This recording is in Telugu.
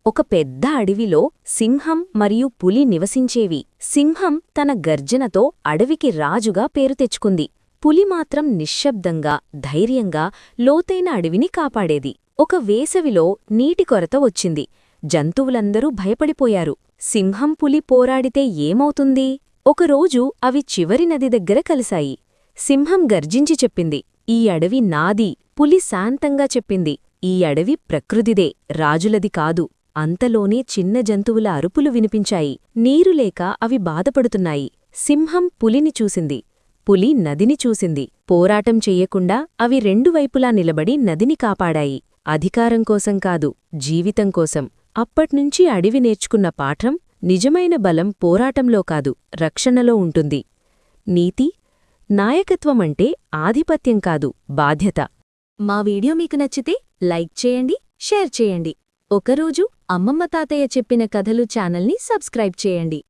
ఒక పెద్ద అడవిలో సింహం మరియు పులి నివసించేవి. సింహం తన గర్జనతో అడవికి రాజుగా పేరు తెచ్చుకుంది. పులి మాత్రం నిశ్శబ్దంగా, ధైర్యంగా లోతైన అడవిని కాపాడేది. ఒక వేసవిలో నీటి కొరత వచ్చింది. జంతువులందరూ భయపడిపోయారు. సింహం, పులి పోరాడితే ఏమవుతుంది? ఒకరోజు అవి చివరి నది దగ్గర కలిశాయి. సింహం గర్జించి చెప్పింది, "ఈ అడవి నాది." పులి శాంతంగా చెప్పింది, "ఈ అడవి ప్రకృతిదే, రాజులది కాదు." అంతలోనే చిన్న జంతువుల అరుపులు వినిపించాయి. నీరులేక అవి బాధపడుతున్నాయి. సింహం పులిని చూసింది. పులి నదిని చూసింది. పోరాటం చెయ్యకుండా అవి రెండు వైపులా నిలబడి నదిని కాపాడాయి. అధికారం కోసం కాదు, జీవితం కోసం. అప్పట్నుంచి అడవి నేర్చుకున్న పాఠం, నిజమైన బలం పోరాటంలో కాదు, రక్షణలో ఉంటుంది. నీతి: నాయకత్వమంటే ఆధిపత్యం కాదు, బాధ్యత. మా వీడియో మీకు నచ్చితే లైక్ చేయండి, షేర్ చేయండి. ఒకరోజు అమ్మమ్మ తాతయ్య చెప్పిన కథలు ఛానల్ని సబ్స్క్రైబ్ చేయండి.